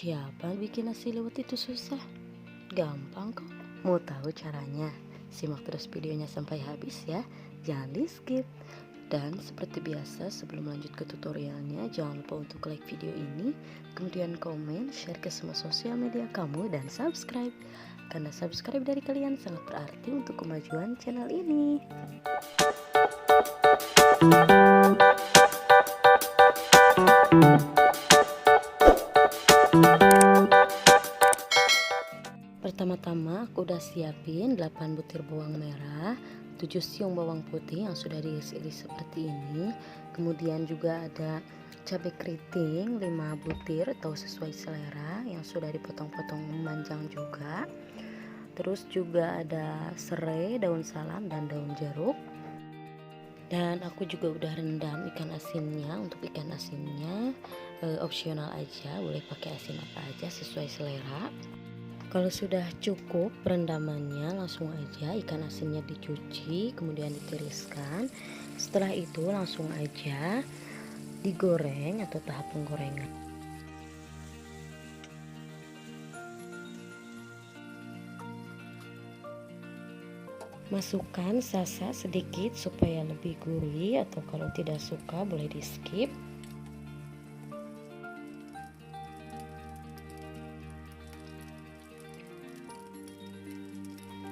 Siapa yang bikin nasi liwet itu susah? Gampang kok. Mau tahu caranya? Simak terus videonya sampai habis ya. Jangan di skip. Dan seperti biasa sebelum lanjut ke tutorialnya, jangan lupa untuk like video ini, kemudian komen, share ke semua sosial media kamu, dan subscribe. Karena subscribe dari kalian sangat berarti untuk kemajuan channel ini. Pertama-tama aku udah siapin 8 butir bawang merah, 7 siung bawang putih yang sudah diiris-iris seperti ini. Kemudian juga ada cabai keriting 5 butir atau sesuai selera yang sudah dipotong-potong memanjang juga. Terus juga ada serai, daun salam, dan daun jeruk. Dan aku juga udah rendam ikan asinnya. Untuk ikan asinnya opsional aja, boleh pakai asin apa aja sesuai selera. Kalau sudah cukup perendamannya, langsung aja ikan asinnya dicuci, kemudian ditiriskan. Setelah itu langsung aja digoreng atau tahap penggorengan. Masukkan sasa sedikit supaya lebih gurih, atau kalau tidak suka boleh di skip.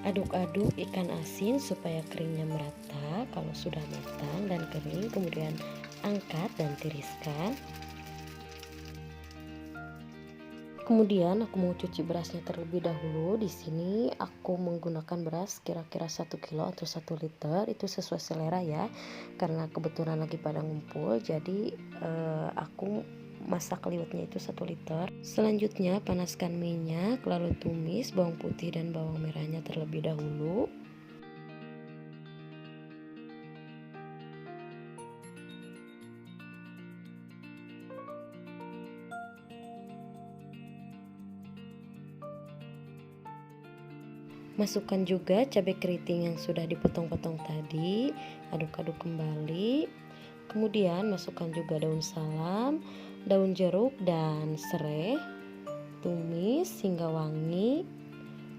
Aduk-aduk ikan asin supaya keringnya merata. Kalau sudah matang dan kering, kemudian angkat dan tiriskan. Kemudian aku mau cuci berasnya terlebih dahulu. Di sini aku menggunakan beras kira-kira 1 kilo atau 1 liter. Itu sesuai selera ya. Karena kebetulan lagi pada ngumpul, jadi aku masak liwetnya itu 1 liter. Selanjutnya panaskan minyak, lalu tumis bawang putih dan bawang merahnya terlebih dahulu. Masukkan juga cabai keriting yang sudah dipotong-potong tadi, aduk-aduk kembali. Kemudian masukkan juga daun salam, daun jeruk, dan serai. Tumis hingga wangi.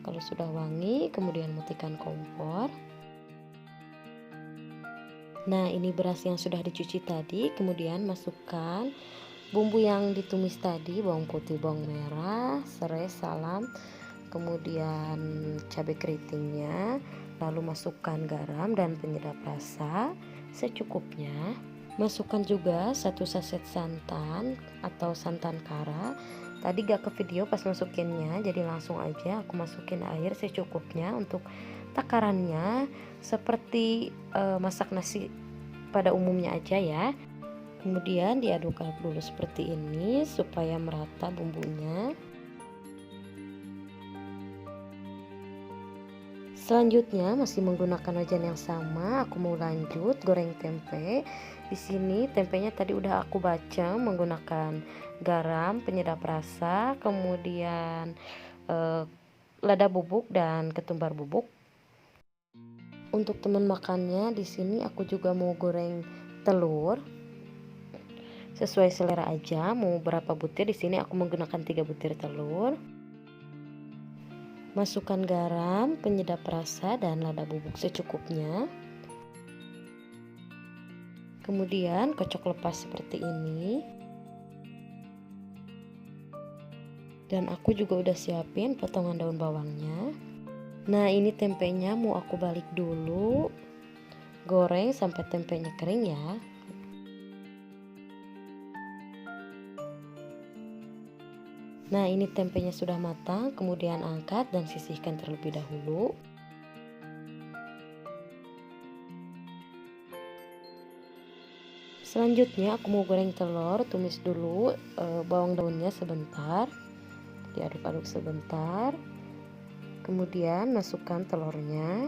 Kalau sudah wangi, kemudian matikan kompor. Nah, ini beras yang sudah dicuci tadi. Kemudian masukkan bumbu yang ditumis tadi, bawang putih, bawang merah, serai, salam, kemudian cabai keritingnya, lalu masukkan garam dan penyedap rasa secukupnya. Masukkan juga 1 saset santan atau santan kara. Tadi gak ke video pas masukinnya, jadi langsung aja aku masukin air secukupnya. Untuk takarannya seperti masak nasi pada umumnya aja ya. Kemudian diaduk-aduk dulu seperti ini supaya merata bumbunya. Selanjutnya masih menggunakan wajan yang sama, aku mau lanjut goreng tempe. Di sini tempenya tadi udah aku bacem menggunakan garam, penyedap rasa, kemudian lada bubuk dan ketumbar bubuk. Untuk teman makannya di sini aku juga mau goreng telur. Sesuai selera aja, mau berapa butir. Di sini aku menggunakan 3 butir telur. Masukkan garam, penyedap rasa, dan lada bubuk secukupnya. Kemudian kocok lepas seperti ini. Dan aku juga udah siapin potongan daun bawangnya. Nah, ini tempenya mau aku balik dulu. Goreng sampai tempenya kering ya. Nah, ini tempenya sudah matang, kemudian angkat dan sisihkan terlebih dahulu. Selanjutnya aku mau goreng telur. Tumis dulu bawang daunnya sebentar, diaduk-aduk sebentar. Kemudian masukkan telurnya.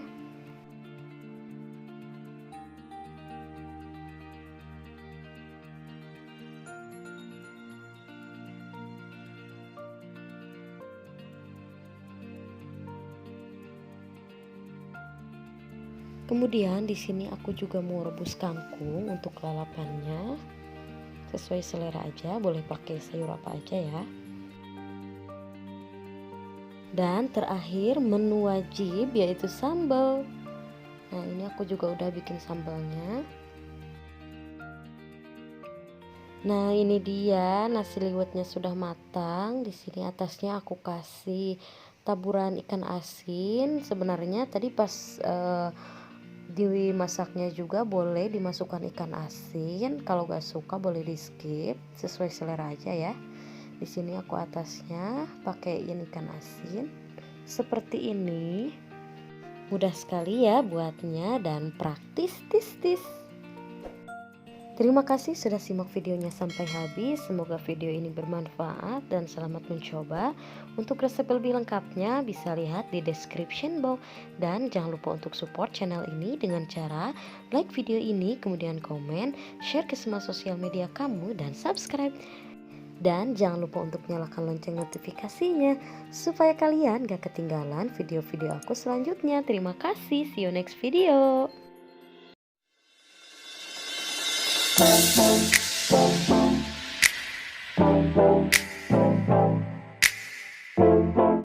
Kemudian di sini aku juga mau rebus kangkung untuk lalapannya. Sesuai selera aja, boleh pakai sayur apa aja ya. Dan terakhir menu wajib yaitu sambal. Nah, ini aku juga udah bikin sambalnya. Nah, ini dia nasi liwetnya sudah matang. Di sini atasnya aku kasih taburan ikan asin. Sebenarnya tadi pas dimasaknya juga boleh dimasukkan ikan asin. Kalau gak suka boleh di skip, sesuai selera aja ya. Di sini aku atasnya pakaiin ikan asin seperti ini. Mudah sekali ya buatnya dan praktis tis. Terima kasih sudah simak videonya sampai habis. Semoga video ini bermanfaat dan selamat mencoba. Untuk resep lebih lengkapnya bisa lihat di description box. Dan jangan lupa untuk support channel ini dengan cara like video ini, kemudian komen, share ke semua sosial media kamu, dan subscribe. Dan jangan lupa untuk nyalakan lonceng notifikasinya supaya kalian gak ketinggalan video-video aku selanjutnya. Terima kasih, see you next video.